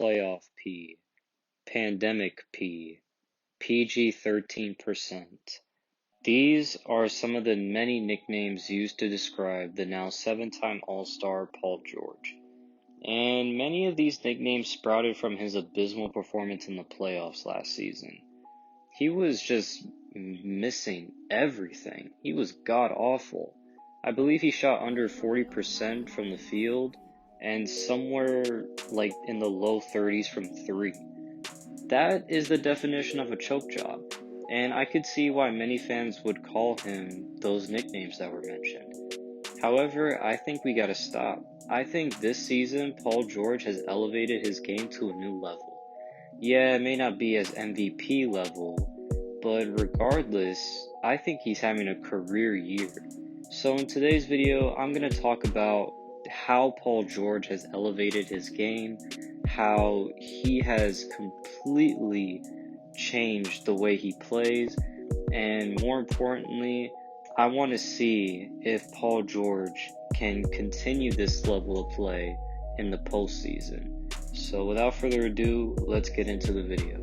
Playoff P, Pandemic P, PG 13%. These are some of the many nicknames used to describe the now 7-time All-Star Paul George. And many of these nicknames sprouted from his abysmal performance in the playoffs last season. He was just missing everything. He was god-awful. I believe he shot under 40% from the field and somewhere like in the low 30s from 3. That is the definition of a choke job, and I could see why many fans would call him those nicknames that were mentioned. However, I think we gotta stop. I think this season, Paul George has elevated his game to a new level. Yeah, it may not be as MVP level, but regardless, I think he's having a career year. So in today's video, I'm going to talk about how Paul George has elevated his game, how he has completely changed the way he plays, and more importantly, I want to see if Paul George can continue this level of play in the postseason. So without further ado, let's get into the video.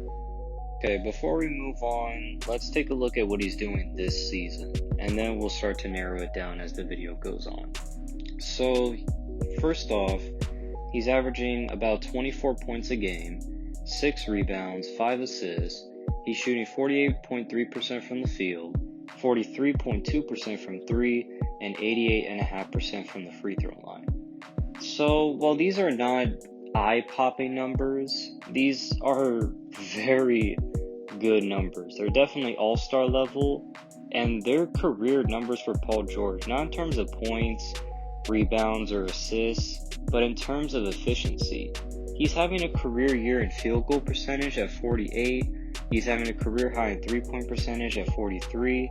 Okay, before we move on, let's take a look at what he's doing this season, and then we'll start to narrow it down as the video goes on. So, first off, he's averaging about 24 points a game, 6 rebounds, 5 assists. He's shooting 48.3% from the field, 43.2% from 3, and 88.5% from the free throw line. So, while these are not eye-popping numbers, these are very good numbers. They're definitely all-star level, and they're career numbers for Paul George, not in terms of points, rebounds, or assists, but in terms of efficiency. He's having a career year in field goal percentage at 48, he's having a career high in three-point percentage at 43,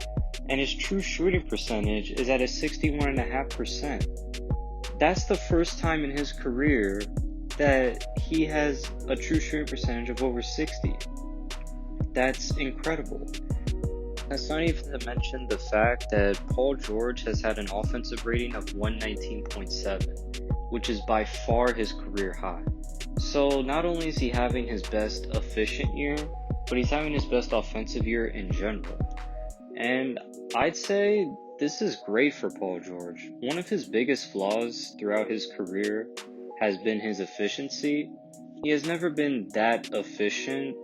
and his true shooting percentage is at a 61.5%. That's the first time in his career that he has a true shooting percentage of over 60. That's incredible. That's not even to mention the fact that Paul George has had an offensive rating of 119.7, which is by far his career high. So not only is he having his best efficient year, but he's having his best offensive year in general. And I'd say this is great for Paul George. One of his biggest flaws throughout his career has been his efficiency. He has never been that efficient.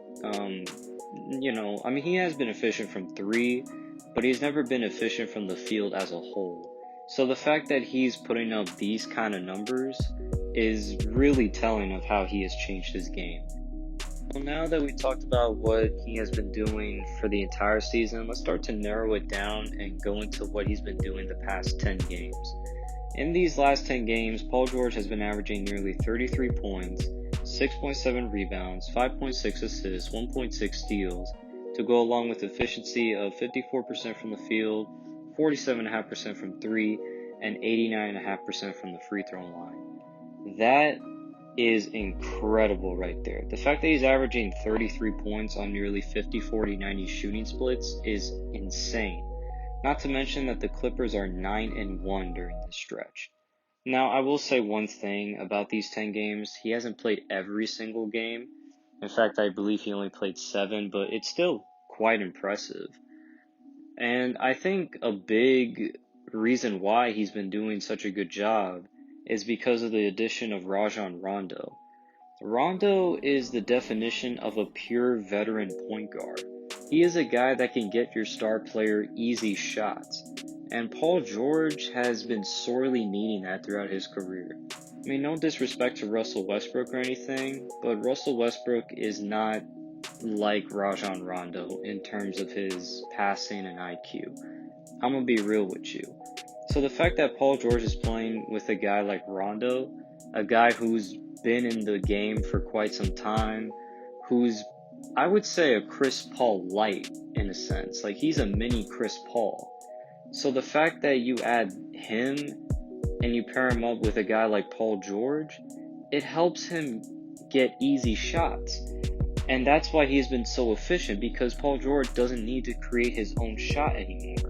He has been efficient from 3, but he's never been efficient from the field as a whole. So the fact that he's putting up these kind of numbers is really telling of how he has changed his game. Well, now that we talked about what he has been doing for the entire season, let's start to narrow it down and go into what he's been doing the past 10 games. In these last 10 games, Paul George has been averaging nearly 33 points, 6.7 rebounds, 5.6 assists, 1.6 steals, to go along with efficiency of 54% from the field, 47.5% from 3, and 89.5% from the free throw line. That is incredible right there. The fact that he's averaging 33 points on nearly 50, 40, 90 shooting splits is insane. Not to mention that the Clippers are 9-1 during this stretch. Now, I will say one thing about these 10 games. He hasn't played every single game. In fact, I believe he only played 7, but it's still quite impressive. And I think a big reason why he's been doing such a good job is because of the addition of Rajon Rondo. Rondo is the definition of a pure veteran point guard. He is a guy that can get your star player easy shots, and Paul George has been sorely needing that throughout his career. I mean, no disrespect to Russell Westbrook or anything, but Russell Westbrook is not like Rajon Rondo in terms of his passing and IQ. I'm gonna be real with you. So the fact that Paul George is playing with a guy like Rondo, a guy who's been in the game for quite some time, who's, I would say, a Chris Paul light in a sense. Like, he's a mini Chris Paul. So the fact that you add him and you pair him up with a guy like Paul George, it helps him get easy shots. And that's why he's been so efficient, because Paul George doesn't need to create his own shot anymore.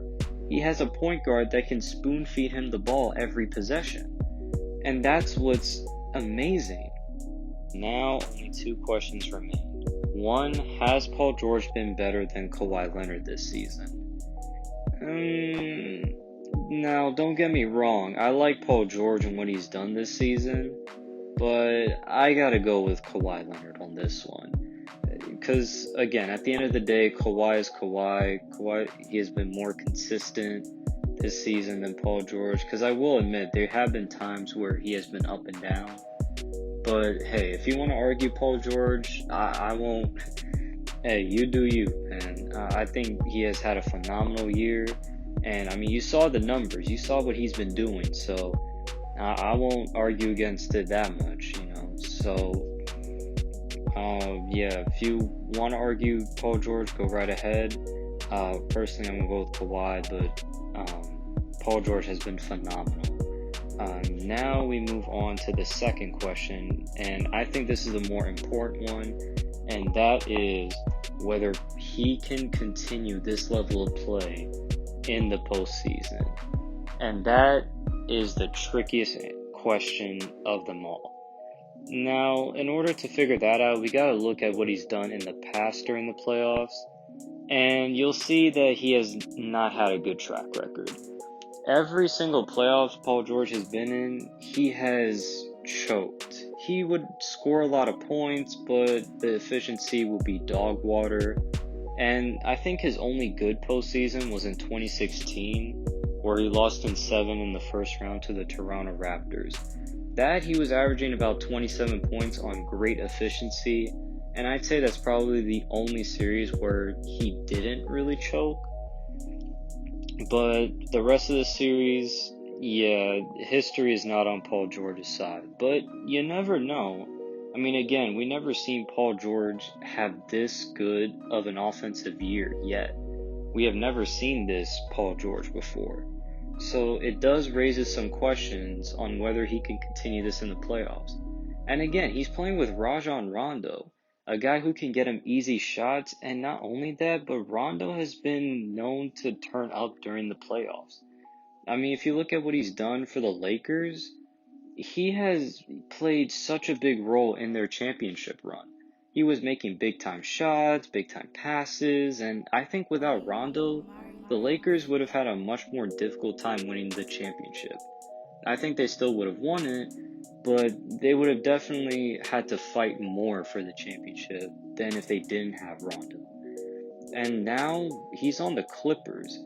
He has a point guard that can spoon feed him the ball every possession. And that's what's amazing. Now, only two questions remain. One, has Paul George been better than Kawhi Leonard this season? Now, don't get me wrong, I like Paul George and what he's done this season, but I gotta go with Kawhi Leonard on this one. Because, again, at the end of the day, Kawhi is Kawhi. Kawhi, he has been more consistent this season than Paul George. Because I will admit, there have been times where he has been up and down. But hey, if you want to argue Paul George, I won't. Hey, you do you, man. I think he has had a phenomenal year. And I mean, you saw the numbers, you saw what he's been doing. So I won't argue against it that much, you know. So yeah, if you want to argue Paul George, go right ahead. Personally, I'm gonna go with Kawhi, but Paul George has been phenomenal. Now we move on to the second question, and I think this is the more important one, and that is whether he can continue this level of play in the postseason. And that is the trickiest question of them all. Now, in order to figure that out, we gotta look at what he's done in the past during the playoffs, and you'll see that he has not had a good track record. Every single playoffs Paul George has been in, he has choked. He would score a lot of points, but the efficiency will be dog water. And I think his only good postseason was in 2016, where he lost in 7 in the first round to the Toronto Raptors. That he was averaging about 27 points on great efficiency, and I'd say that's probably the only series where he didn't really choke. But the rest of the series, yeah, history is not on Paul George's side. But you never know. I mean, again, we never seen Paul George have this good of an offensive year yet. We have never seen this Paul George before. So it does raises some questions on whether he can continue this in the playoffs. And again, he's playing with Rajon Rondo, a guy who can get him easy shots, and not only that, but Rondo has been known to turn up during the playoffs. I mean, if you look at what he's done for the Lakers, he has played such a big role in their championship run. He was making big time shots, big time passes, and I think without Rondo, the Lakers would have had a much more difficult time winning the championship. I think they still would have won it, but they would have definitely had to fight more for the championship than if they didn't have Rondo. And now he's on the Clippers.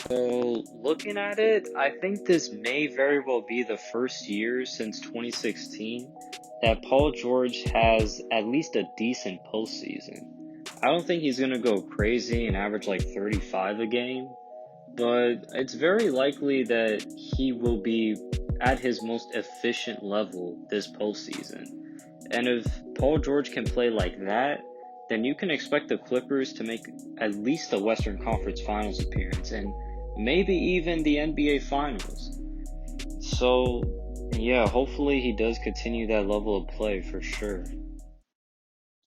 So, looking at it, I think this may very well be the first year since 2016 that Paul George has at least a decent postseason. I don't think he's going to go crazy and average like 35 a game, but it's very likely that he will be at his most efficient level this postseason. And if Paul George can play like that, then you can expect the Clippers to make at least the Western Conference Finals appearance and maybe even the NBA Finals. So, yeah, hopefully he does continue that level of play for sure.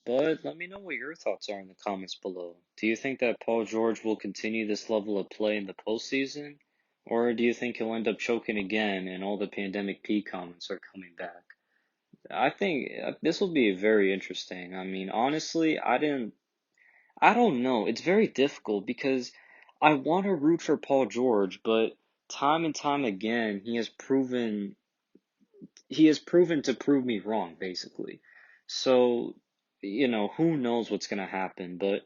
But let me know what your thoughts are in the comments below. Do you think that Paul George will continue this level of play in the postseason? Or do you think he'll end up choking again and all the pandemic P comments are coming back? I think this will be very interesting. I mean, honestly, I don't know. It's very difficult because I want to root for Paul George, but time and time again, he has proven to prove me wrong, basically. So, who knows what's gonna happen, but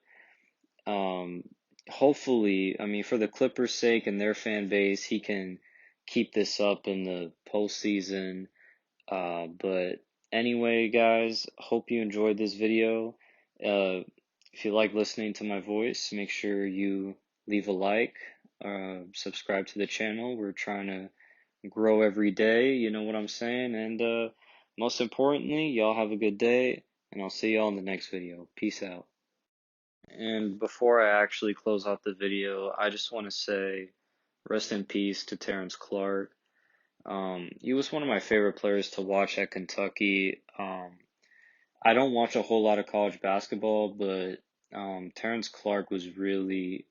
um, hopefully, I mean, for the Clippers' sake and their fan base, he can keep this up in the postseason. But anyway, guys, hope you enjoyed this video. If you like listening to my voice, make sure you leave a like, subscribe to the channel. We're trying to grow every day, you know what I'm saying? And most importantly, y'all have a good day, and I'll see y'all in the next video. Peace out. And before I actually close out the video, I just want to say rest in peace to Terrence Clark. He was one of my favorite players to watch at Kentucky. I don't watch a whole lot of college basketball, but Terrence Clark was really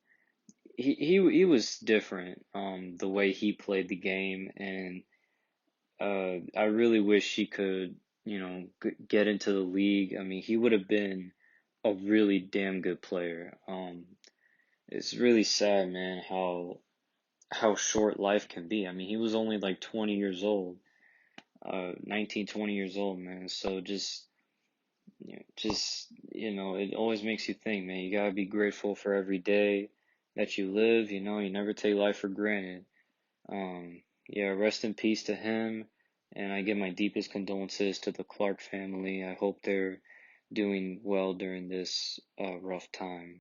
he was different. The way he played the game, and I really wish he could get into the league. I mean, he would have been a really damn good player. It's really sad, man, how short life can be. I mean, he was only like 20 years old, 19, 20 years old, man. So it always makes you think, man. You gotta be grateful for every day that you live. You never take life for granted. Yeah, rest in peace to him, and I give my deepest condolences to the Clark family. I hope they're doing well during this rough time.